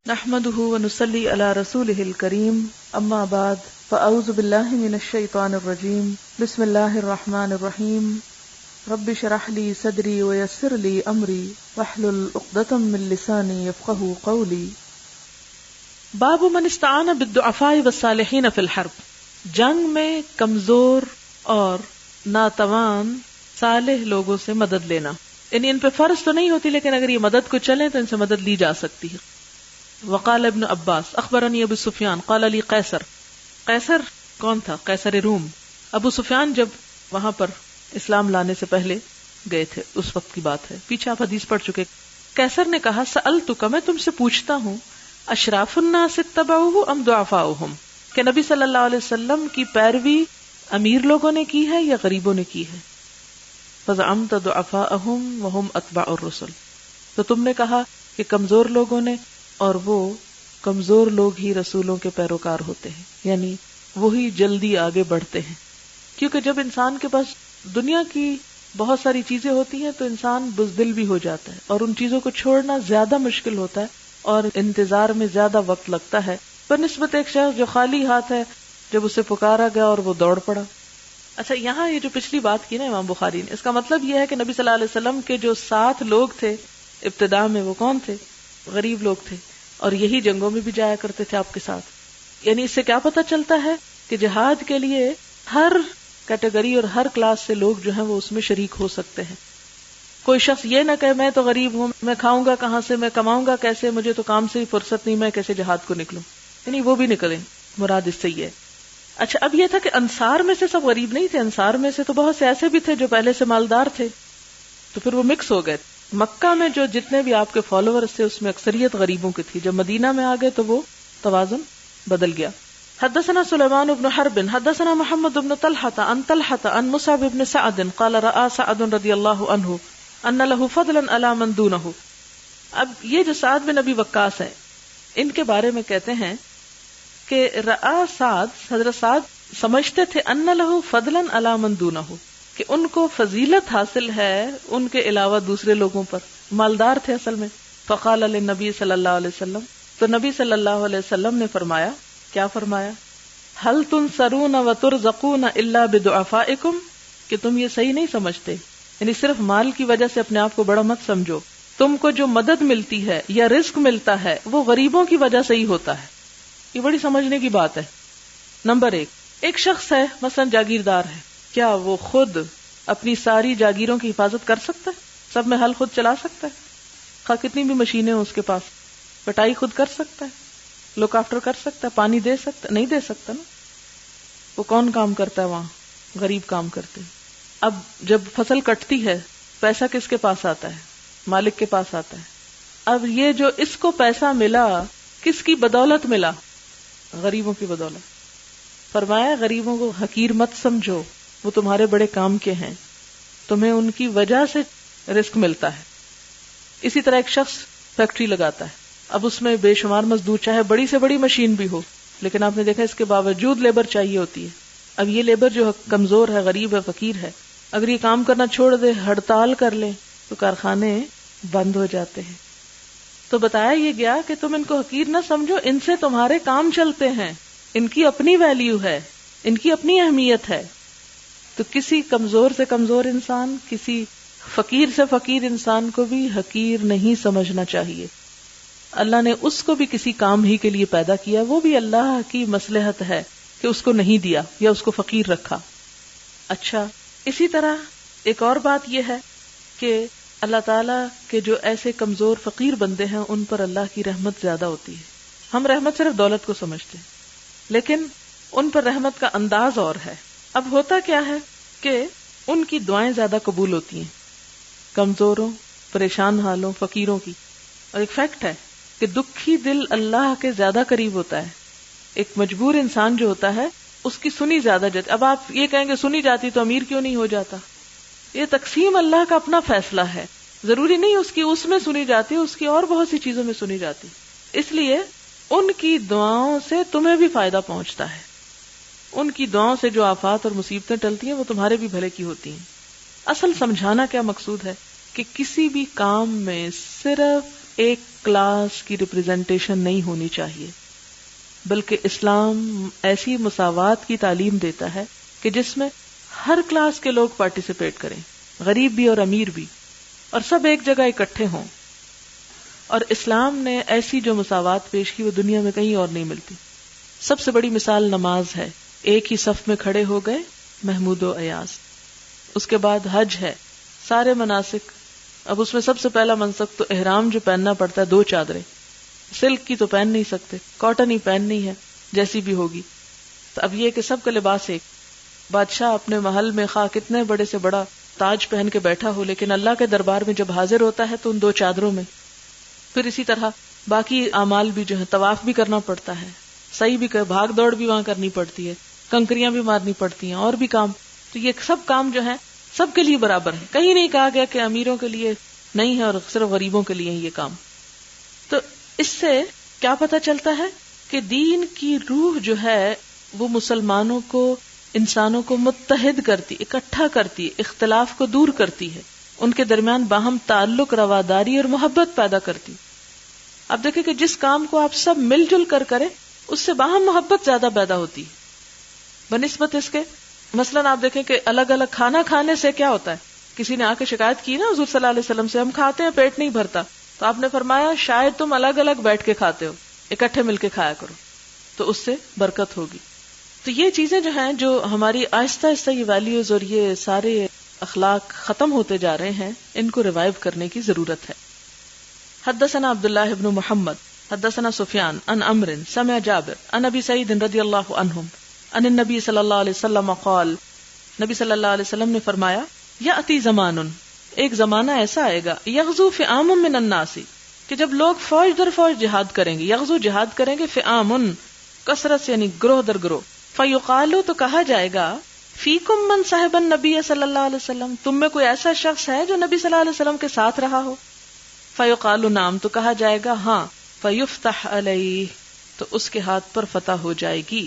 نحمده ونصلي على رسوله الكريم اما بعد فاعوذ بالله من الشيطان الرجيم بسم الله الرحمن الرحيم رب اشرح لي صدري ويسر لي امري واحلل عقدة من لساني يفقهوا قولي. باب من استعان بالضعفاء والصالحين في الحرب. جنگ میں کمزور اور ناتوان صالح لوگوں سے مدد لینا، یعنی ان پہ فرض تو نہیں ہوتی لیکن اگر یہ مدد کو چلیں تو ان سے مدد لی جا سکتی ہے. وقال ابن عباس اخبرنی ابو سفیان قال علی قیصر کون تھا؟ قیصر روم. ابو سفیان جب وہاں پر اسلام لانے سے پہلے گئے تھے، اس وقت کی بات ہے، پیچھے آپ حدیث پڑھ چکے. قیصر نے کہا سألتک، میں تم سے پوچھتا ہوں، اشراف الناس اتبعوہ ام ضعفاؤہم، کہ نبی صلی اللہ علیہ وسلم کی پیروی امیر لوگوں نے کی ہے یا غریبوں نے کی ہے؟ فزعمت ضعفاءہم وہم اتباع الرسل، تو تم نے کہا کہ کمزور لوگوں نے، اور وہ کمزور لوگ ہی رسولوں کے پیروکار ہوتے ہیں، یعنی وہی جلدی آگے بڑھتے ہیں. کیونکہ جب انسان کے پاس دنیا کی بہت ساری چیزیں ہوتی ہیں تو انسان بزدل بھی ہو جاتا ہے اور ان چیزوں کو چھوڑنا زیادہ مشکل ہوتا ہے اور انتظار میں زیادہ وقت لگتا ہے بنسبت ایک شخص جو خالی ہاتھ ہے، جب اسے پکارا گیا اور وہ دوڑ پڑا. اچھا، یہاں یہ جو پچھلی بات کی نا امام بخاری نے، اس کا مطلب یہ ہے کہ نبی صلی اللہ علیہ وسلم کے جو 7 لوگ تھے ابتدا میں، وہ کون تھے؟ غریب لوگ تھے، اور یہی جنگوں میں بھی جایا کرتے تھے آپ کے ساتھ. یعنی اس سے کیا پتہ چلتا ہے کہ جہاد کے لیے ہر کیٹیگری اور ہر کلاس سے لوگ جو ہیں وہ اس میں شریک ہو سکتے ہیں. کوئی شخص یہ نہ کہے میں تو غریب ہوں، میں کھاؤں گا کہاں سے، میں کماؤں گا کیسے، مجھے تو کام سے ہی فرصت نہیں، میں کیسے جہاد کو نکلوں. یعنی وہ بھی نکلیں، مراد اس سے یہ ہے. اچھا، اب یہ تھا کہ انصار میں سے سب غریب نہیں تھے، انصار میں سے تو بہت سے ایسے بھی تھے جو پہلے سے مالدار تھے، تو پھر وہ مکس ہو گئے. مکہ میں جو جتنے بھی آپ کے فالوورز تھے اس میں اکثریت غریبوں کی تھی. جب مدینہ میں آ گئے تو وہ توازن بدل گیا. حدثنا سلیمان بن حرب حدثنا محمد بن طلحة عن طلحة عن مصعب بن سعد قال رأى سعد رضی اللہ عنہ ان له فضلا على من دونه. اب یہ جو سعد بن ابی وقاص ہے، ان کے بارے میں کہتے ہیں کہ رأى سعد، حضرت سعد سمجھتے تھے ان له فضلا على من دونه، کہ ان کو فضیلت حاصل ہے ان کے علاوہ دوسرے لوگوں پر، مالدار تھے اصل میں. فقال للنبی صلی اللہ علیہ وسلم، تو نبی صلی اللہ علیہ وسلم نے فرمایا، کیا فرمایا؟ هل تنصرون وترزقون الا بضعفائکم، کہ تم یہ صحیح نہیں سمجھتے، یعنی صرف مال کی وجہ سے اپنے آپ کو بڑا مت سمجھو. تم کو جو مدد ملتی ہے یا رزق ملتا ہے وہ غریبوں کی وجہ سے ہی ہوتا ہے. یہ بڑی سمجھنے کی بات ہے. نمبر 1، ایک شخص ہے مثلا جاگیردار ہے، کیا وہ خود اپنی ساری جاگیروں کی حفاظت کر سکتا ہے؟ سب میں حل خود چلا سکتا ہے؟ خواہ کتنی بھی مشینیں ہوں اس کے پاس، کٹائی خود کر سکتا ہے، لک آفٹر کر سکتا ہے، پانی دے سکتا؟ نہیں دے سکتا نا. وہ کون کام کرتا ہے وہاں؟ غریب کام کرتے ہیں. اب جب فصل کٹتی ہے پیسہ کس کے پاس آتا ہے؟ مالک کے پاس آتا ہے. اب یہ جو اس کو پیسہ ملا کس کی بدولت ملا؟ غریبوں کی بدولت. فرمایا غریبوں کو حقیر مت سمجھو، وہ تمہارے بڑے کام کے ہیں، تمہیں ان کی وجہ سے رزق ملتا ہے. اسی طرح ایک شخص فیکٹری لگاتا ہے، اب اس میں بے شمار مزدور، چاہے بڑی سے بڑی مشین بھی ہو، لیکن آپ نے دیکھا اس کے باوجود لیبر چاہیے ہوتی ہے. اب یہ لیبر جو کمزور ہے، غریب ہے، فقیر ہے، اگر یہ کام کرنا چھوڑ دے، ہڑتال کر لے، تو کارخانے بند ہو جاتے ہیں. تو بتایا یہ گیا کہ تم ان کو حقیر نہ سمجھو، ان سے تمہارے کام چلتے ہیں، ان کی اپنی ویلیو ہے، ان کی اپنی اہمیت ہے. تو کسی کمزور سے کمزور انسان، کسی فقیر سے فقیر انسان کو بھی حقیر نہیں سمجھنا چاہیے. اللہ نے اس کو بھی کسی کام ہی کے لیے پیدا کیا، وہ بھی اللہ کی مصلحت ہے کہ اس کو نہیں دیا یا اس کو فقیر رکھا. اچھا، اسی طرح ایک اور بات یہ ہے کہ اللہ تعالیٰ کے جو ایسے کمزور فقیر بندے ہیں ان پر اللہ کی رحمت زیادہ ہوتی ہے. ہم رحمت صرف دولت کو سمجھتے ہیں، لیکن ان پر رحمت کا انداز اور ہے. اب ہوتا کیا ہے کہ ان کی دعائیں زیادہ قبول ہوتی ہیں، کمزوروں، پریشان حالوں، فقیروں کی. اور ایک فیکٹ ہے کہ دکھی دل اللہ کے زیادہ قریب ہوتا ہے. ایک مجبور انسان جو ہوتا ہے اس کی سنی زیادہ جاتی. اب آپ یہ کہیں گے سنی جاتی تو امیر کیوں نہیں ہو جاتا؟ یہ تقسیم اللہ کا اپنا فیصلہ ہے. ضروری نہیں اس کی اس میں سنی جاتی، اس کی اور بہت سی چیزوں میں سنی جاتی. اس لیے ان کی دعاؤں سے تمہیں بھی فائدہ پہنچتا ہے. ان کی دعاؤں سے جو آفات اور مصیبتیں ٹلتی ہیں وہ تمہارے بھی بھلے کی ہوتی ہیں. اصل سمجھانا کیا مقصود ہے کہ کسی بھی کام میں صرف ایک کلاس کی ریپرزینٹیشن نہیں ہونی چاہیے، بلکہ اسلام ایسی مساوات کی تعلیم دیتا ہے کہ جس میں ہر کلاس کے لوگ پارٹیسپیٹ کریں، غریب بھی اور امیر بھی، اور سب ایک جگہ اکٹھے ہوں. اور اسلام نے ایسی جو مساوات پیش کی وہ دنیا میں کہیں اور نہیں ملتی. سب سے بڑی مثال نماز ہے، ایک ہی صف میں کھڑے ہو گئے محمود و ایاز. اس کے بعد حج ہے، سارے مناسک. اب اس میں سب سے پہلا منسک تو احرام جو پہننا پڑتا ہے، 2 چادریں، سلک کی تو پہن نہیں سکتے، کاٹن ہی پہننی ہے جیسی بھی ہوگی. تو اب یہ کہ سب کا لباس ایک. بادشاہ اپنے محل میں خواہ کتنے بڑے سے بڑا تاج پہن کے بیٹھا ہو، لیکن اللہ کے دربار میں جب حاضر ہوتا ہے تو ان 2 چادروں میں. پھر اسی طرح باقی اعمال بھی جو ہے، طواف بھی کرنا پڑتا ہے، صحیح بھی بھاگ دوڑ بھی وہاں کرنی پڑتی ہے، کنکریاں بھی مارنی پڑتی ہیں، اور بھی کام. تو یہ سب کام جو ہے سب کے لیے برابر ہے. کہیں نہیں کہا گیا کہ امیروں کے لیے نہیں ہے اور صرف غریبوں کے لیے یہ کام. تو اس سے کیا پتہ چلتا ہے کہ دین کی روح جو ہے وہ مسلمانوں کو، انسانوں کو متحد کرتی، اکٹھا کرتی، اختلاف کو دور کرتی ہے، ان کے درمیان باہم تعلق، رواداری اور محبت پیدا کرتی. اب دیکھیں کہ جس کام کو آپ سب مل جل کر کریں اس سے باہم محبت زیادہ پیدا ہوتی ہے بنسبت اس کے. مثلاً آپ دیکھیں کہ الگ الگ کھانا کھانے سے کیا ہوتا ہے. کسی نے آ کے شکایت کی نا حضور صلی اللہ علیہ وسلم سے، ہم کھاتے ہیں پیٹ نہیں بھرتا، تو آپ نے فرمایا شاید تم الگ الگ بیٹھ کے کھاتے ہو، اکٹھے مل کے کھایا کرو تو اس سے برکت ہوگی. تو یہ چیزیں جو ہیں، جو ہماری آہستہ آہستہ یہ ویلیوز اور یہ سارے اخلاق ختم ہوتے جا رہے ہیں، ان کو ریوائیو کرنے کی ضرورت ہے. حدثنا عبداللہ ابن محمد حدثنا سفیان عن عمرو سمع جابر عن ابی سعید رضی اللہ عنہم عن النبی صلی اللہ علیہ وسلم قال، نبی صلی اللہ علیہ وسلم نے فرمایا، یأتی زمان، ایک زمانہ ایسا آئے گا، یغزو فئام من الناس، کہ جب لوگ فوج در فوج جہاد کریں گے. یغزو جہاد کریں گے، فئام کثرت سے یعنی گروہ در گروہ. فیقالو تو کہا جائے گا، فیکم من صاحب النبی صلی اللہ علیہ وسلم، تم میں کوئی ایسا شخص ہے جو نبی صلی اللہ علیہ وسلم کے ساتھ رہا ہو. فیقالو نعم، تو کہا جائے گا ہاں. فیفتح علیہ، تو اس کے ہاتھ پر فتح ہو جائے گی،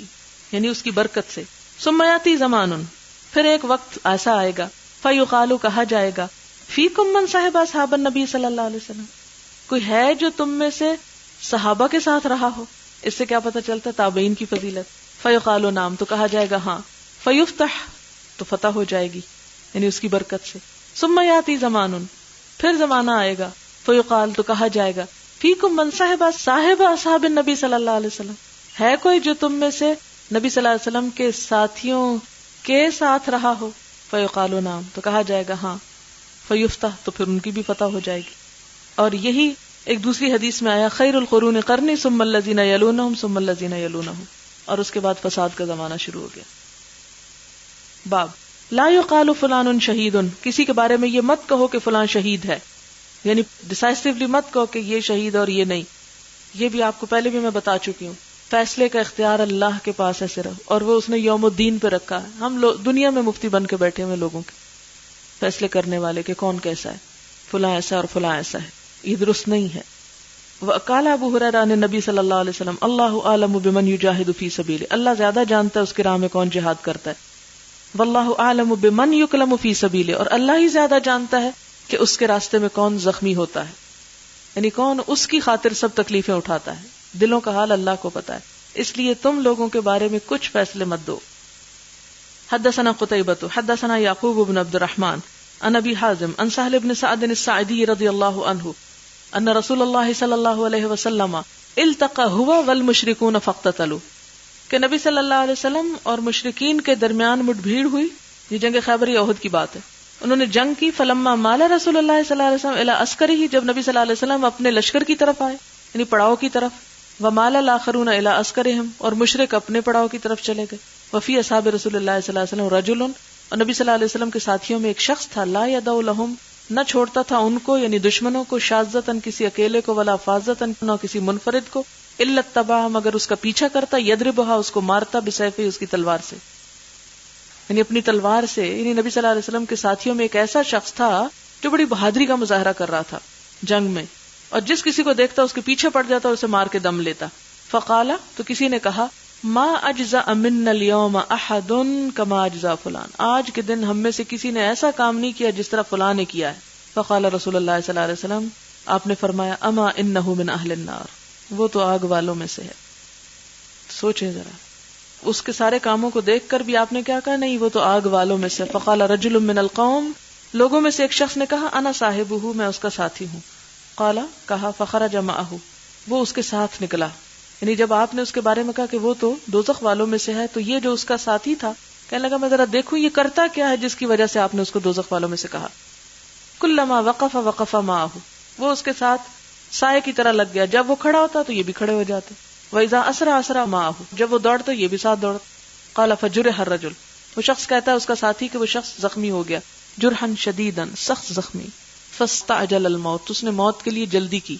یعنی اس کی برکت سے. ثم یاتی زمان، پھر ایک وقت ایسا آئے گا، فیقالو کہا جائے گا، فیکم من صاحب اصحاب النبی صلی اللہ علیہ وسلم، کوئی ہے جو تم میں سے صحابہ کے ساتھ رہا ہو. اس سے کیا پتہ چلتا ہے؟ تابعین کی فضیلت. فیقالو نعم، تو کہا جائے گا ہاں. فیفتح، تو فتح ہو جائے گی یعنی اس کی برکت سے. ثم یاتی زمان، پھر زمانہ آئے گا، فیقال، تو کہا جائے گا، فیکم من صاحب اصحاب النبی صلی اللہ علیہ وسلم، ہے کوئی جو تم میں سے نبی صلی اللہ علیہ وسلم کے ساتھیوں کے ساتھ رہا ہو. فیقالو نعم، تو کہا جائے گا ہاں. فیفتح، تو پھر ان کی بھی فتح ہو جائے گی. اور یہی ایک دوسری حدیث میں آیا، خیر القرون قرنی ثم الذین یلونہم ثم الذین یلونہم، اور اس کے بعد فساد کا زمانہ شروع ہو گیا. باب لا یقال فلان شہید، کسی کے بارے میں یہ مت کہو کہ فلان شہید ہے، یعنی ڈیسائسیولی مت کہو کہ یہ شہید اور یہ نہیں. یہ بھی آپ کو پہلے بھی میں بتا چکی ہوں، فیصلے کا اختیار اللہ کے پاس ہے صرف، اور وہ اس نے یوم الدین پہ رکھا ہے. ہم لوگ دنیا میں مفتی بن کے بیٹھے ہوئے لوگوں کے فیصلے کرنے والے کہ کون کیسا ہے، فلاں ایسا اور فلاں ایسا ہے، یہ درست نہیں ہے. وقال ابو ہریرہ نے نبی صلی اللہ علیہ وسلم، اللہ اعلم بمن یجاہد فی سبیلہ، اللہ زیادہ جانتا ہے اس کی راہ میں کون جہاد کرتا ہے. واللہ اعلم بمن یکلم فی سبیلہ، اور اللہ ہی زیادہ جانتا ہے کہ اس کے راستے میں کون زخمی ہوتا ہے، یعنی کون اس کی خاطر سب تکلیفیں اٹھاتا ہے. دلوں کا حال اللہ کو پتا ہے، اس لیے تم لوگوں کے بارے میں کچھ فیصلے مت دو. حدثنا قتیبۃ حدثنا یعقوب بن عبد الرحمن عن ابی حازم عن سہل بن سعد الساعدی رضی اللہ عنہ ان رسول اللہ صلی اللہ علیہ وسلم التقى هو والمشركون فاقتتلوا، کہ نبی صلی اللہ علیہ وسلم اور مشرکین کے درمیان مٹ بھیڑ ہوئی. یہ جنگ خیبر احد کی بات ہے. انہوں نے جنگ کی. فلما مال رسول اللہ صلی اللہ علیہ وسلم الى عسکرہ، جب نبی صلی اللہ علیہ وسلم اپنے لشکر کی طرف آئے یعنی پڑاؤ کی طرف، ومال الاخرون الى عسکرہم، اور مشرک اپنے پڑاؤ کی طرف چلے گئے. وفی اصحاب رسول اللہ صلی اللہ علیہ وسلم رجل، اور نبی صلی اللہ علیہ وسلم کے ساتھیوں میں ایک شخص تھا، لا يدع لهم، نہ چھوڑتا تھا ان کو یعنی دشمنوں کو، شاذتاً کسی اکیلے کو، ولا فاذتاً نہ کسی منفرد کو، الا اتبعہ مگر اس کا پیچھا کرتا، یضربھا اس کو مارتا، بسیفہ اس کی تلوار سے، یعنی اپنی تلوار سے. یعنی نبی صلی اللہ علیہ وسلم کے ساتھیوں میں ایک ایسا شخص تھا جو بڑی بہادری کا مظاہرہ کر رہا تھا جنگ میں، اور جس کسی کو دیکھتا اس کے پیچھے پڑ جاتا اور اسے مار کے دم لیتا. فقال، تو کسی نے کہا، ما اجزا منا اليوم احد كما اجزا فلان، آج کے دن ہم میں سے کسی نے ایسا کام نہیں کیا جس طرح فلاں نے کیا ہے. فقال رسول اللہ صلی اللہ علیہ وسلم آپ نے فرمایا اما انہ من اہل النار، وہ تو آگ والوں میں سے ہے۔ سوچیں ذرا، اس کے سارے کاموں کو دیکھ کر بھی آپ نے کیا کہا؟ نہیں، وہ تو آگ والوں میں سے۔ فقال رجل من القوم، لوگوں میں سے ایک شخص نے کہا انا صاحبہ، میں اس کا ساتھی ہوں۔ قال، کہا فخرج معہ، وہ اس کے ساتھ نکلا۔ یعنی جب آپ نے اس کے بارے میں کہا کہ وہ تو دوزخ والوں میں سے ہے، تو یہ جو اس کا ساتھی تھا کہنے لگا میں ذرا دیکھوں یہ کرتا کیا ہے جس کی وجہ سے آپ نے اس کو دوزخ والوں میں سے کہا۔ کلما وقف وقف معہ، وہ اس کے ساتھ سائے کی طرح لگ گیا، جب وہ کھڑا ہوتا تو یہ بھی کھڑے ہو جاتے۔ وَإِذَا أَسْرَعَ أَسْرَعَ مَعَهُ، جب وہ دوڑتا یہ بھی ساتھ دوڑتا۔ قال فجرح الرجل، وہ شخص کہتا ہے اس کا ساتھی کہ وہ شخص زخمی ہو گیا، جرحا شدیدا، سخت زخمی۔ فاستعجل الموت، اس نے موت کے لیے جلدی کی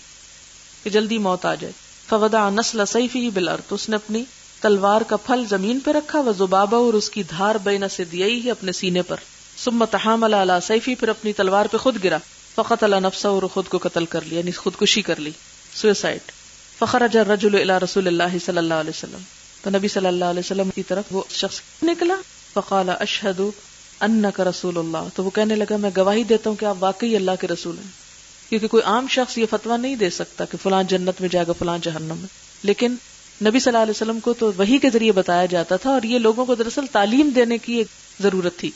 کہ جلدی موت آ جائے۔ فوضع نسل سیفہ بالارض، اس نے اپنی تلوار کا پھل زمین پہ رکھا، وذبابہ، اور اس کی دھار بین ثدییہ، اپنے سینے پر۔ ثم تحامل علی سیفہ، پھر اپنی تلوار پہ خود گرا۔ فقتل نفسہ، اور خود کو قتل کر لیا، یعنی خودکشی کر لی، سوئسائڈ۔ فخرج الرجل الى رسول اللہ صلی اللہ علیہ وسلم، تو نبی صلی اللہ علیہ وسلم کی طرف وہ شخص نکلا۔ فقال اشہد انک رسول اللہ، تو وہ کہنے لگا میں گواہی دیتا ہوں کہ آپ واقعی اللہ کے رسول ہیں۔ کیونکہ کوئی عام شخص یہ فتویٰ نہیں دے سکتا کہ فلاں جنت میں جائے گا فلاں جہنم میں، لیکن نبی صلی اللہ علیہ وسلم کو تو وحی کے ذریعے بتایا جاتا تھا، اور یہ لوگوں کو دراصل تعلیم دینے کی ایک ضرورت تھی،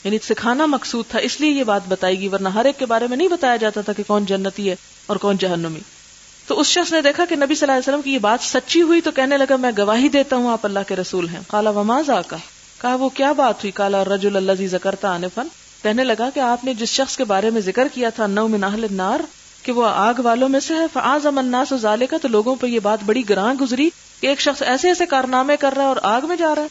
یعنی سکھانا مقصود تھا، اس لیے یہ بات بتائی گئی، ورنہ ہر ایک کے بارے میں نہیں بتایا جاتا تھا کہ کون جنتی ہے اور کون جہنمی۔ تو اس شخص نے دیکھا کہ نبی صلی اللہ علیہ وسلم کی یہ بات سچی ہوئی، تو کہنے لگا میں گواہی دیتا ہوں آپ اللہ کے رسول ہیں۔ قال وما ذاک، کہا وہ کیا بات ہوئی؟ قال الرجل الذی ذکرت آنفا، کہنے لگا کہ آپ نے جس شخص کے بارے میں ذکر کیا تھا انہ من اہل النار، کہ وہ آگ والوں میں سے ہے، فاعظم الناس ذالک، تو لوگوں پہ یہ بات بڑی گراں گزری کہ ایک شخص ایسے ایسے کارنامے کر رہا ہے اور آگ میں جا رہا ہے۔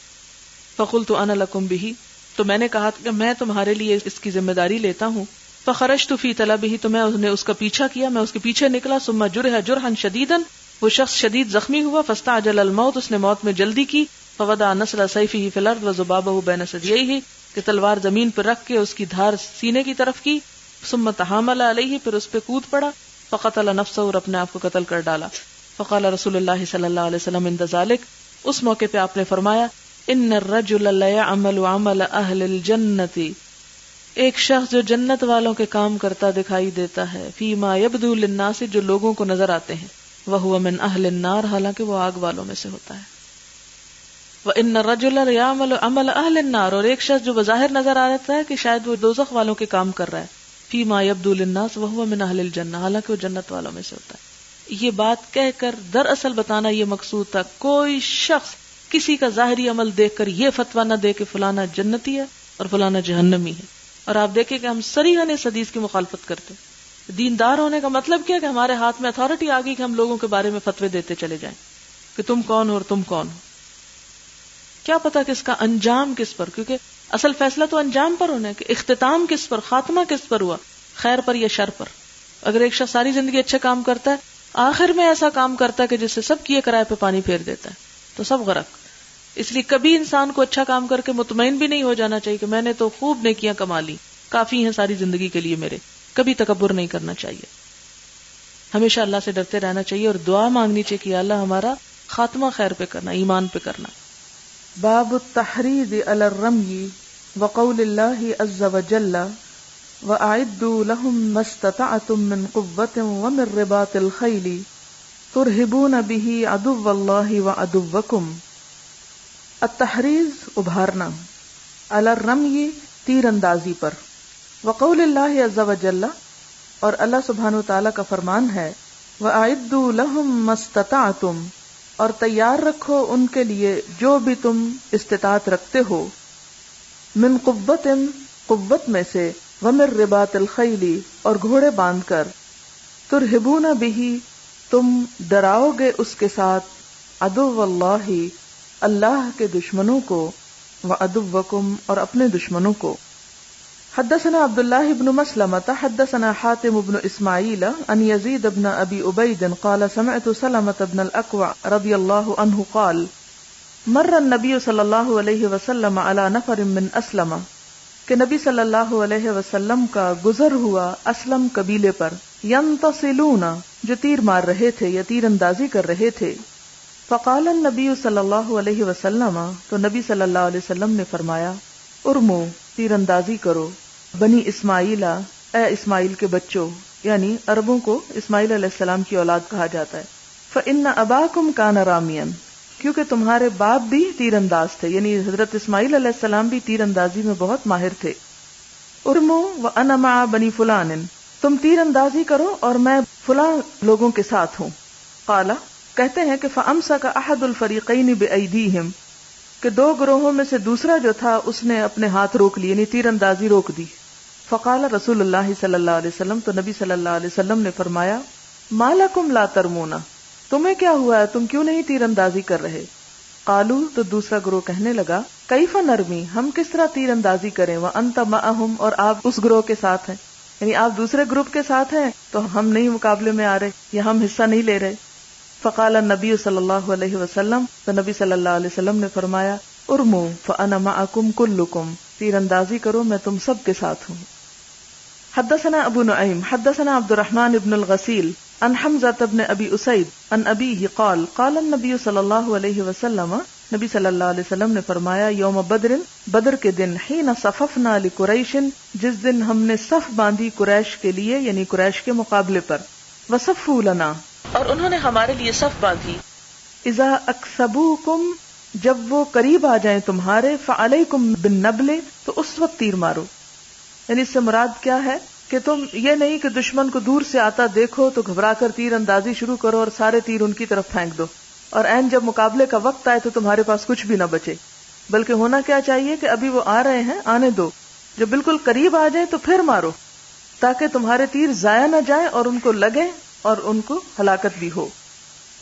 فقلت انا لکم بہ، تو میں نے کہا کہ میں تمہارے لیے اس کی ذمہ داری لیتا ہوں۔ فخرجت فی طلبہ، تو میں اس کا پیچھا کیا، میں اس کے پیچھے نکلا۔ ثم جرح جرحا شدیدا، وہ شخص شدید زخمی ہوا۔ فاستعجل الموت، اس نے موت میں جلدی کی۔ فوضع نسل سیفہ فی الارض وذبابہ بین ثدییہ، کہ تلوار زمین پر رکھ کے اس کی دھار سینے کی طرف کی۔ ثم تحامل علیہ، پھر اس پہ کود پڑا۔ فقتل نفسہ، اور اپنے آپ کو قتل کر ڈالا۔ فقال رسول اللہ صلی اللہ علیہ وسلم عند ذلک، اس موقع پہ آپ نے فرمایا ان الرجل لیعمل عمل اہل الجنۃ، ایک شخص جو جنت والوں کے کام کرتا دکھائی دیتا ہے، فیما یبدو للناس، جو لوگوں کو نظر آتے ہیں، وہو من اہل النار، حالانکہ وہ آگ والوں میں سے ہوتا ہے۔ وان الرجل یعمل عمل اہل النار، اور ایک شخص جو بظاہر نظر آ رہتا ہے کہ شاید وہ دوزخ والوں کے کام کر رہا ہے، فیما یبدو للناس وہو من اہل الجنہ، حالانکہ وہ جنت والوں میں سے ہوتا ہے۔ یہ بات کہہ کر دراصل بتانا یہ مقصود تھا، کوئی شخص کسی کا ظاہری عمل دیکھ کر یہ فتویٰ نہ دے کہ فلانا جنتی ہے اور فلانا جہنمی ہے۔ اور آپ دیکھیں کہ ہم صریحاً اس حدیث کی مخالفت کرتے ہیں۔ دیندار ہونے کا مطلب کیا کہ ہمارے ہاتھ میں اتھارٹی آ گئی کہ ہم لوگوں کے بارے میں فتوے دیتے چلے جائیں کہ تم کون ہو اور تم کون ہو۔ کیا پتا کہ اس کا انجام کس پر، کیونکہ اصل فیصلہ تو انجام پر ہونا ہے کہ اختتام کس پر، خاتمہ کس پر ہوا، خیر پر یا شر پر۔ اگر ایک شخص ساری زندگی اچھا کام کرتا ہے، آخر میں ایسا کام کرتا ہے کہ جس سے سب کیے کرائے پہ پانی پھیر دیتا ہے، تو سب غرق۔ اس لیے کبھی انسان کو اچھا کام کر کے مطمئن بھی نہیں ہو جانا چاہیے کہ میں نے تو خوب نیکیاں کما لی، کافی ہیں ساری زندگی کے لیے میرے۔ کبھی تکبر نہیں کرنا چاہیے، ہمیشہ اللہ سے ڈرتے رہنا چاہیے اور دعا مانگنی چاہیے کہ اللہ ہمارا خاتمہ خیر پہ کرنا، ایمان پہ کرنا۔ باب التحريض على الرمي وقول الله عز وجل وأعدوا لهم ما استطعتم من قوة ومن رباط الخيل ترهبون به عدو الله وعدوكم۔ التحریض ابھارنا، علی الرمی تیر اندازی پر، وقول اللہ عز وجل اور اللہ سبحانہ وتعالی کا فرمان ہے وَأَعِدُّوا لَهُم مَّا اسْتَطَعْتُمْ، اور تیار رکھو ان کے لیے جو بھی تم استطاعت رکھتے ہو، من قوت، قوت میں سے، ومن رباط الخیل، اور گھوڑے باندھ کر، ترہبون بہ، تم ڈراؤ گے اس کے ساتھ، عدو اللہ، اللہ کے دشمنوں کو، وعدوکم، اور اپنے دشمنوں کو۔ حدثنا عبداللہ بن مسلمۃ حدثنا حاتم بن اسماعیل عن یزید بن ابی عبید قال سمعت سلمۃ بن الاکوع رضی اللہ عنہ قال مر النبی صلی اللہ علیہ وسلم علی نفر من اسلم، کہ نبی صلی اللہ علیہ وسلم کا گزر ہوا اسلم قبیلے پر، ینتصلون، جو تیر مار رہے تھے یا تیر اندازی کر رہے تھے۔ فقال النبی صلی اللہ علیہ وسلم، تو نبی صلی اللہ علیہ وسلم نے فرمایا ارمو، تیر اندازی کرو، بنی اسماعیل، اے اسماعیل کے بچوں، یعنی عربوں کو اسماعیل علیہ السلام کی اولاد کہا جاتا ہے. فَإِنَّ أَبَاكُمْ كَانَ رَامِيًا، کیونکہ تمہارے باپ بھی تیر انداز تھے، یعنی حضرت اسماعیل علیہ السلام بھی تیر اندازی میں بہت ماہر تھے. ارمو وَأَنَا مَعَ بَنِي فُلَانٍ، تم تیر اندازی کرو اور میں فلاں لوگوں کے ساتھ ہوں. قال، کہتے ہیں کہ فَأَمْسَكَ أَحَدُ الْفَرِيقَيْنِ بِأَيْدِيهِمْ، کہ دو گروہوں میں سے دوسرا جو تھا اس نے اپنے ہاتھ روک لیے، یعنی تیر اندازی روک دی. فقال رسول اللہ صلی اللہ علیہ وسلم، تو نبی صلی اللہ علیہ وسلم نے فرمایا، ما لکم لا ترمون، تمہیں کیا ہوا ہے، تم کیوں نہیں تیر اندازی کر رہے؟ قالو، تو دوسرا گروہ کہنے لگا، کیف نرمی، ہم کس طرح تیر اندازی کریں، وانت معہم، اور آپ اس گروہ کے ساتھ ہیں، یعنی آپ دوسرے گروپ کے ساتھ ہیں تو ہم نہیں مقابلے میں آ رہے یا ہم حصہ نہیں لے رہے. فقال النبی صلی اللہ علیہ وسلم، تو نبی صلی اللہ علیہ وسلم نے فرمایا، ارمو فانا معکم کلکم، تیر اندازی کرو میں تم سب کے ساتھ ہوں. حدثنا ابو نعیم حدثنا عبد الرحمن بن الغسیل عن حمزة بن ابی اسید عن ابیہ قال قال النبی صلی اللہ علیہ وسلم، نبی صلی اللہ علیہ وسلم نے فرمایا، یوم بدر، بدر کے دن، حین صففنا لقریش، جس دن ہم نے صف باندھی قریش کے لیے، یعنی قریش کے مقابلے پر، وصفوا لنا، اور انہوں نے ہمارے لیے صف باندھی، اذا اکثبوکم، جب وہ قریب آ جائیں تمہارے، فعلیکم بالنبل، تو اس وقت تیر مارو. یعنی اس سے مراد کیا ہے کہ تم یہ نہیں کہ دشمن کو دور سے آتا دیکھو تو گھبرا کر تیر اندازی شروع کرو اور سارے تیر ان کی طرف پھینک دو، اور عین جب مقابلے کا وقت آئے تو تمہارے پاس کچھ بھی نہ بچے. بلکہ ہونا کیا چاہیے کہ ابھی وہ آ رہے ہیں، آنے دو، جب بالکل قریب آ جائیں تو پھر مارو، تاکہ تمہارے تیر ضائع نہ جائیں اور ان کو لگیں اور ان کو ہلاکت بھی ہو.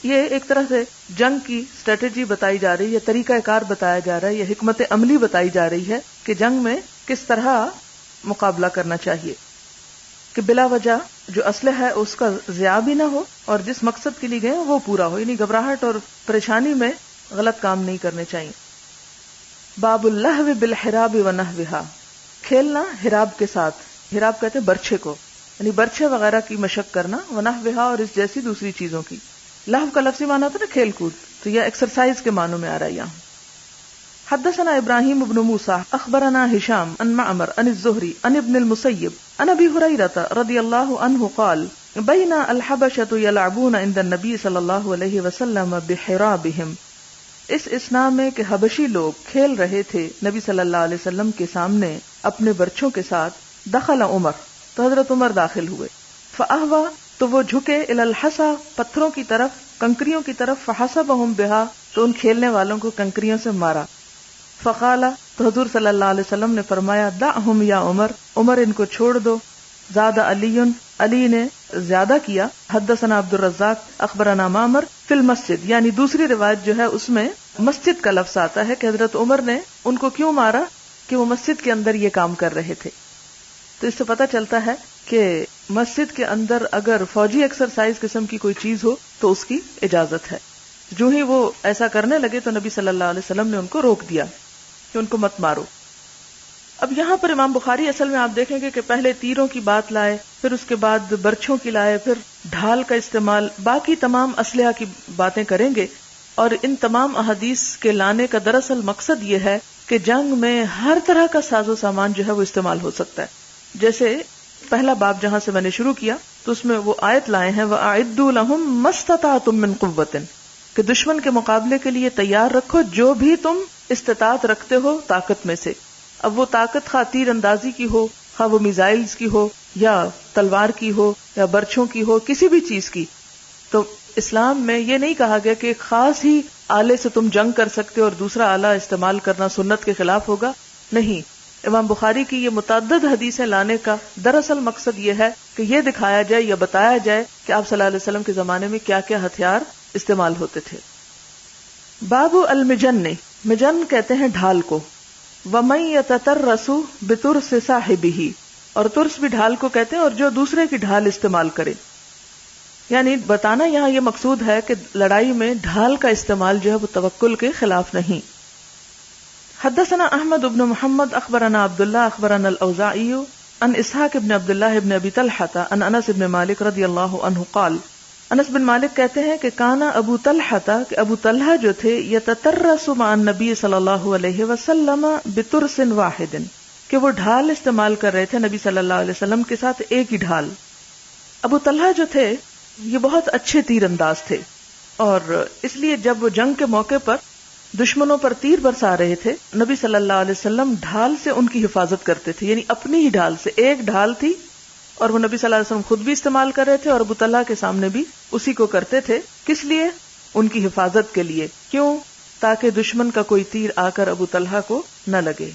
یہ ایک طرح سے جنگ کی اسٹریٹجی بتائی جا رہی ہے، طریقہ کار بتایا جا رہا ہے، یہ حکمت عملی بتائی جا رہی ہے کہ جنگ میں کس طرح مقابلہ کرنا چاہیے کہ بلا وجہ جو اسلحہ ہے اس کا ضیاع بھی نہ ہو اور جس مقصد کے لیے گئے وہ پورا ہو، یعنی گھبراہٹ اور پریشانی میں غلط کام نہیں کرنے چاہیے. باب اللہو بالحراب ونحوہا، کھیلنا حراب کے ساتھ، حراب کہتے ہیں برچھے کو، یعنی برچھے وغیرہ کی مشق کرنا، ونحوہا، اور اس جیسی دوسری چیزوں کی. لہو کا لفظی معنی ہوتا ہے نا کھیل کود، تو یہ ایکسرسائز کے معنوں میں آ رہا ہے یہاں. حدثنا ابراہیم بن موسیٰ اخبرنا ہشام عن معمر عن الزہری عن ابن المسیب عن ابی ہریرہ رضی اللہ عنہ قال بین الحبشۃ یلعبون عند النبی صلی اللہ علیہ وسلم بحرابہم. اس اسنا میں کہ حبشی لوگ کھیل رہے تھے نبی صلی اللہ علیہ وسلم کے سامنے اپنے برچھوں کے ساتھ. دخل عمر، تو حضرت عمر داخل ہوئے. فاہوى، تو وہ جھکے، الی الحصى، پتھروں کی طرف، کنکریوں کی طرف. فحسبهم بها، تو ان کھیلنے والوں کو کنکریوں سے مارا. فقال، تو حضور صلی اللہ علیہ وسلم نے فرمایا، دعهم یا عمر، عمر ان کو چھوڑ دو. زاد علی، علی نے زیادہ کیا. حدثنا عبد الرزاق اخبرنا معمر فی المسجد، یعنی دوسری روایت جو ہے اس میں مسجد کا لفظ آتا ہے کہ حضرت عمر نے ان کو کیوں مارا، کہ وہ مسجد کے اندر یہ کام کر رہے تھے. تو اس سے پتہ چلتا ہے کہ مسجد کے اندر اگر فوجی ایکسرسائز قسم کی کوئی چیز ہو تو اس کی اجازت ہے. جو ہی وہ ایسا کرنے لگے تو نبی صلی اللہ علیہ وسلم نے ان کو روک دیا کہ ان کو مت مارو. اب یہاں پر امام بخاری اصل میں آپ دیکھیں گے کہ پہلے تیروں کی بات لائے، پھر اس کے بعد برچھوں کی لائے، پھر ڈھال کا استعمال، باقی تمام اسلحہ کی باتیں کریں گے. اور ان تمام احادیث کے لانے کا دراصل مقصد یہ ہے کہ جنگ میں ہر طرح کا ساز و سامان جو ہے وہ استعمال ہو سکتا ہے. جیسے پہلا باب جہاں سے میں نے شروع کیا تو اس میں وہ آیت لائے ہیں، وَأَعِدُّوا لَهُم مَّا اسْتَطَعْتُم مِّن قُوَّةٍ، کہ دشمن کے مقابلے کے لیے تیار رکھو جو بھی تم استطاعت رکھتے ہو طاقت میں سے. اب وہ طاقت خواہ تیر اندازی کی ہو، خواہ وہ میزائلز کی ہو، یا تلوار کی ہو، یا برچھوں کی ہو، کسی بھی چیز کی. تو اسلام میں یہ نہیں کہا گیا کہ ایک خاص ہی آلے سے تم جنگ کر سکتے اور دوسرا آلہ استعمال کرنا سنت کے خلاف ہوگا، نہیں. امام بخاری کی یہ متعدد حدیثیں لانے کا دراصل مقصد یہ ہے کہ یہ دکھایا جائے یا بتایا جائے کہ آپ صلی اللہ علیہ وسلم کے زمانے میں کیا کیا ہتھیار استعمال ہوتے تھے. باب المجن، مجن کہتے ہیں ڈھال کو. وَمَن يَتَتَرَّسُ بِتُرْسِ صَاحِبِهِ، اور ترس بھی ڈھال کو کہتے ہیں اور جو دوسرے کی ڈھال استعمال کرے. یعنی بتانا یہاں یہ مقصود ہے کہ لڑائی میں ڈھال کا استعمال جو ہے وہ توکل کے خلاف نہیں. حدثنا احمد بن محمد اخبرنا عبداللہ اخبرنا الاوزاعی عن اسحاق بن عبداللہ بن ابی طلحہ عن انس بن مالک رضی اللہ عنہ قال، انس بن مالک کہتے ہیں کہ کانا ابو طلحہ، کہ ابو طلحہ جو تھے، یتترس مع النبی صلی اللہ علیہ وسلم بترس واحد، کہ وہ ڈھال استعمال کر رہے تھے نبی صلی اللہ علیہ وسلم کے ساتھ ایک ہی ڈھال. ابو طلحہ جو تھے یہ بہت اچھے تیر انداز تھے، اور اس لیے جب وہ جنگ کے موقع پر دشمنوں پر تیر برسا رہے تھے، نبی صلی اللہ علیہ وسلم ڈھال سے ان کی حفاظت کرتے تھے، یعنی اپنی ہی ڈھال سے، ایک ڈھال تھی اور وہ نبی صلی اللہ علیہ وسلم خود بھی استعمال کر رہے تھے اور ابو طلحہ کے سامنے بھی اسی کو کرتے تھے. کس لیے؟ ان کی حفاظت کے لیے. کیوں؟ تاکہ دشمن کا کوئی تیر آ کر ابو طلحہ کو نہ لگے.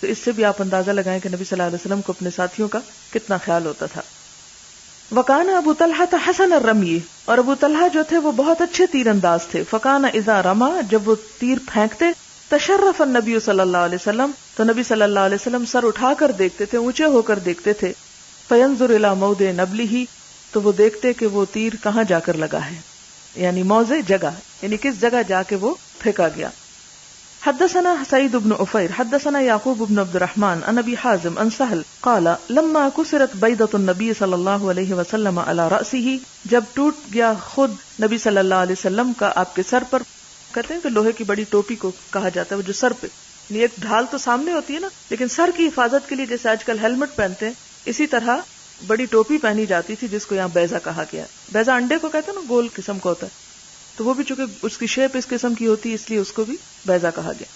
تو اس سے بھی آپ اندازہ لگائیں کہ نبی صلی اللہ علیہ وسلم کو اپنے ساتھیوں کا کتنا خیال ہوتا تھا. وکان ابو طلحہ حسن الرمی، اور ابو طلحہ جو تھے وہ بہت اچھے تیر انداز تھے. فکان اذا رما، جب وہ تیر پھینکتے، تشرف النبی صلی اللہ علیہ وسلم، تو نبی صلی اللہ علیہ وسلم سر اٹھا کر دیکھتے تھے، اونچے ہو کر دیکھتے تھے. فینظر الی موضع نبلہ، تو وہ دیکھتے کہ وہ تیر کہاں جا کر لگا ہے، یعنی موضع جگہ، یعنی کس جگہ جا کے وہ پھینکا گیا. حدثنا سعید بن عفیر حدثنا یعقوب بن عبد الرحمن عن ابی حازم عن سہل قال لما کسرت بیضۃ النبی صلی اللہ علیہ وسلم علی رأسہ، جب ٹوٹ گیا خود نبی صلی اللہ علیہ وسلم کا آپ کے سر پر. کہتے ہیں کہ لوہے کی بڑی ٹوپی کو کہا جاتا ہے، وہ جو سر پہ، یعنی ایک ڈھال تو سامنے ہوتی ہے نا، لیکن سر کی حفاظت کے لیے جیسے آج کل ہیلمٹ پہنتے ہیں، اسی طرح بڑی ٹوپی پہنی جاتی تھی جس کو یہاں بیضہ کہا گیا. بیضہ انڈے کو کہتے ہیں نا، گول قسم کا ہوتا ہے، تو وہ بھی چونکہ اس کی شیپ اس قسم کی ہوتی ہے اس لیے اس کو بھی بیضہ کہا گیا.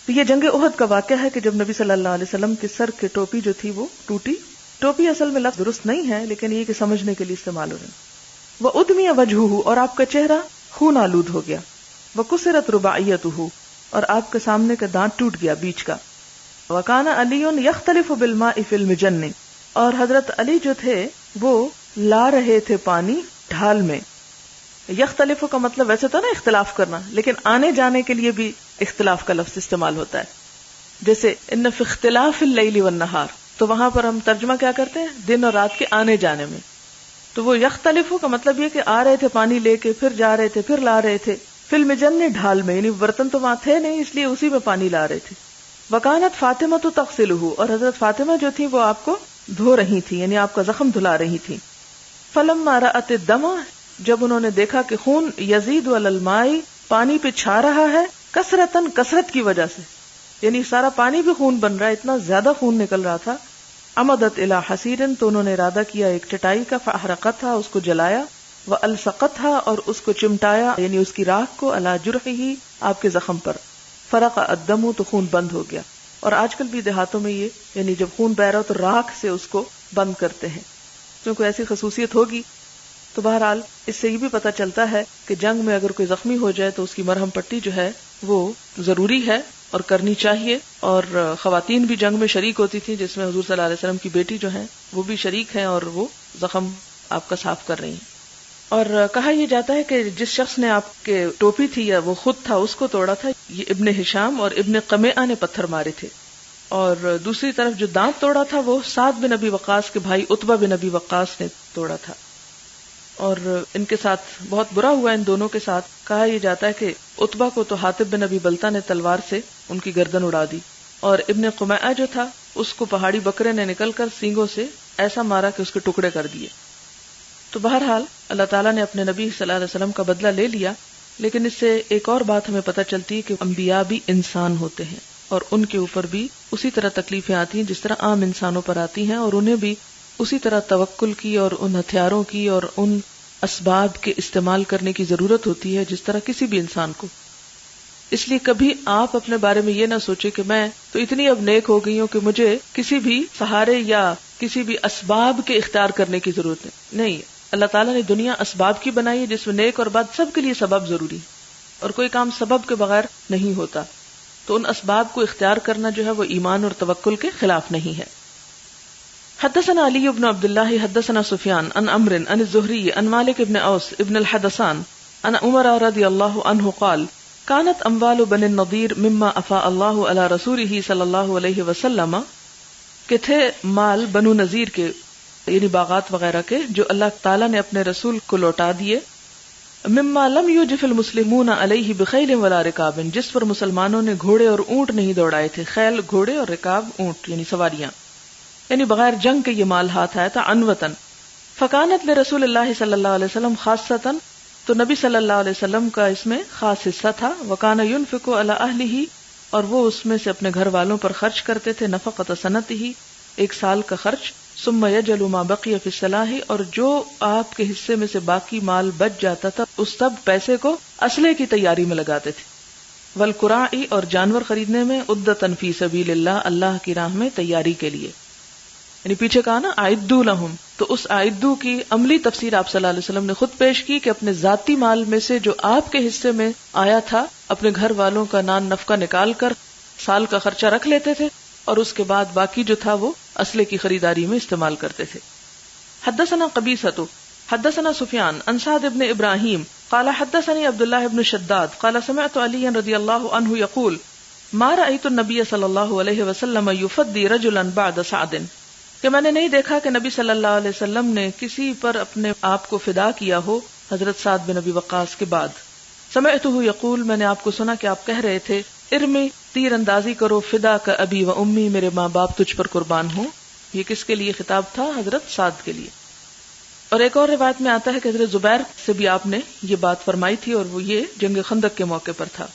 تو یہ جنگ احد کا واقعہ ہے کہ جب نبی صلی اللہ علیہ وسلم کے سر کی ٹوپی جو تھی وہ ٹوٹی. ٹوپی اصل میں لفظ درست نہیں ہے لیکن یہ کہ سمجھنے کے لیے استعمال ہو رہا ہے. وہ ادمی وجہہ، اور آپ کا چہرہ خون آلود ہو گیا. وہ کسرت رباعیتہ، اور آپ کے سامنے کا دانت ٹوٹ گیا بیچ کا. وکان علی یختلف بالماء فی المجن، اور حضرت علی جو تھے وہ لا رہے تھے پانی ڈھال میں. یختلف کا مطلب ویسے تو نا اختلاف کرنا، لیکن آنے جانے کے لیے بھی اختلاف کا لفظ استعمال ہوتا ہے. جیسے ان فی اختلاف اللیل والنہار، تو وہاں پر ہم ترجمہ کیا کرتے ہیں؟ دن اور رات کے آنے جانے میں. تو وہ یختلف کا مطلب یہ کہ آ رہے تھے پانی لے کے، پھر جا رہے تھے، پھر لا رہے تھے. فی المجن ڈھال میں، یعنی برتن تو وہاں تھے نہیں اس لیے اسی میں پانی لا رہے تھے. وکانت فاطمہ تو تغسلہ، اور حضرت فاطمہ جو تھی وہ آپ کو دھو رہی تھی، یعنی آپ کا زخم دھلا رہی تھی. فلما رأت الدم، جب انہوں نے دیکھا کہ خون یزید علی الماء، پانی پہ چھا رہا ہے، کثرتاً، کثرت کی وجہ سے، یعنی سارا پانی بھی خون بن رہا ہے، اتنا زیادہ خون نکل رہا تھا. عمدت الی حصیر، تو انہوں نے ارادہ کیا ایک چٹائی کا، فاحرقتھا، اس کو جلایا، والصقتھا، اور اس کو چمٹایا، یعنی اس کی راکھ کو، علی جرحہ، آپ کے زخم پر. فرق الدم، تو خون بند ہو گیا. اور آج کل بھی دیہاتوں میں یہ، یعنی جب خون بہ رہا ہو تو راکھ سے اس کو بند کرتے ہیں، کیونکہ ایسی خصوصیت ہوگی. تو بہرحال اس سے یہ بھی پتہ چلتا ہے کہ جنگ میں اگر کوئی زخمی ہو جائے تو اس کی مرہم پٹی جو ہے وہ ضروری ہے اور کرنی چاہیے. اور خواتین بھی جنگ میں شریک ہوتی تھی، جس میں حضور صلی اللہ علیہ وسلم کی بیٹی جو ہیں وہ بھی شریک ہیں اور وہ زخم آپ کا صاف کر رہی ہیں. اور کہا یہ جاتا ہے کہ جس شخص نے آپ کے ٹوپی تھی یا وہ خود تھا اس کو توڑا تھا، یہ ابن ہشام اور ابن قمیعہ نے پتھر مارے تھے. اور دوسری طرف جو دانت توڑا تھا وہ سعد بن ابی وقاص کے بھائی عتبہ بن ابی وقاص نے توڑا تھا. اور ان کے ساتھ بہت برا ہوا ان دونوں کے ساتھ. کہا یہ جاتا ہے کہ عتبہ کو تو حاطب بن ابی بلتہ نے تلوار سے ان کی گردن اڑا دی، اور ابن قمیعہ جو تھا اس کو پہاڑی بکرے نے نکل کر سینگوں سے ایسا مارا کہ اس کے ٹکڑے کر دیے. تو بہرحال اللہ تعالیٰ نے اپنے نبی صلی اللہ علیہ وسلم کا بدلہ لے لیا. لیکن اس سے ایک اور بات ہمیں پتہ چلتی ہے کہ انبیاء بھی انسان ہوتے ہیں اور ان کے اوپر بھی اسی طرح تکلیفیں آتی ہیں جس طرح عام انسانوں پر آتی ہیں، اور انہیں بھی اسی طرح توکل کی اور ان ہتھیاروں کی اور ان اسباب کے استعمال کرنے کی ضرورت ہوتی ہے جس طرح کسی بھی انسان کو. اس لیے کبھی آپ اپنے بارے میں یہ نہ سوچیں کہ میں تو اتنی اب نیک ہو گئی ہوں کہ مجھے کسی بھی سہارے یا کسی بھی اسباب کے اختیار کرنے کی ضرورت نہیں. اللہ تعالیٰ نے دنیا اسباب کی بنائی ہے جس میں نیک اور بد سب کے لیے سبب ضروری ہے، اور کوئی کام سبب کے بغیر نہیں ہوتا. تو ان اسباب کو اختیار کرنا جو ہے وہ ایمان اور توکل کے خلاف نہیں ہے. حدثنا علی بن عبد اللہ حدثنا سفیان عن عمرو عن الزہری عن مالک بن اوس ابن الحدثان عن عمر رضی اللہ عنہ قال كانت اموال بني النضیر مما افاء اللہ علی رسولہ صلی اللہ علیہ وسلم، کہ تھے مال بنو نذیر کے، یعنی باغات وغیرہ کے، جو اللہ تعالیٰ نے اپنے رسول کو لوٹا دیے. مما لم یوجف المسلمون علیہ بخیل ولا رکاب، جس پر مسلمانوں نے گھوڑے اور اونٹ نہیں دوڑائے تھے. خیل گھوڑے اور رکاب اونٹ یعنی سواریاں، یعنی بغیر جنگ کے یہ مال ہاتھ آیا تھا عنوتاً. فکانت لرسول اللہ صلی اللہ علیہ وسلم خاصتاً، تو نبی صلی اللہ علیہ وسلم کا اس میں خاص حصہ تھا. وکان ينفق علی اہلہ، اور وہ اس میں سے اپنے گھر والوں پر خرچ کرتے تھے. نفقۃ سنتہ، ایک سال کا خرچ ثم یجل ما بقی فی الصلاح، اور جو آپ کے حصے میں سے باقی مال بچ جاتا تھا اس سب پیسے کو اسلحے کی تیاری میں لگاتے تھے، والقراء، اور جانور خریدنے میں، عدۃ فی سبیل اللہ، اللہ کی راہ میں تیاری کے لیے، یعنی پیچھے کہا نا اعدوا لہم، تو اس اعدوا کی عملی تفسیر آپ صلی اللہ علیہ وسلم نے خود پیش کی کہ اپنے ذاتی مال میں سے جو آپ کے حصے میں آیا تھا اپنے گھر والوں کا نان نفقہ نکال کر سال کا خرچہ رکھ لیتے تھے، اور اس کے بعد باقی جو تھا وہ اسلحے کی خریداری میں استعمال کرتے تھے۔ حدثنا قبیصۃ حدثنا سفیان عن سعد بن ابراہیم قال حدثني عبد الله بن شداد قال سمعت علي رضی اللہ عنہ یقول ما رأيت النبي صلی اللہ علیہ وسلم يفدي رجلا بعد سعد، کہ میں نے نہیں دیکھا کہ نبی صلی اللہ علیہ وسلم نے کسی پر اپنے آپ کو فدا کیا ہو حضرت سعد بن ابی وقاص کے بعد۔ سمعتہ یقول، میں نے آپ کو سنا کہ آپ کہہ رہے تھے ارمی، تیر اندازی کرو، فدا کا ابی و امی، میرے ماں باپ تجھ پر قربان ہوں۔ یہ کس کے لیے خطاب تھا؟ حضرت سعد کے لیے۔ اور ایک اور روایت میں آتا ہے کہ حضرت زبیر سے بھی آپ نے یہ بات فرمائی تھی، اور وہ یہ جنگ خندق کے موقع پر تھا۔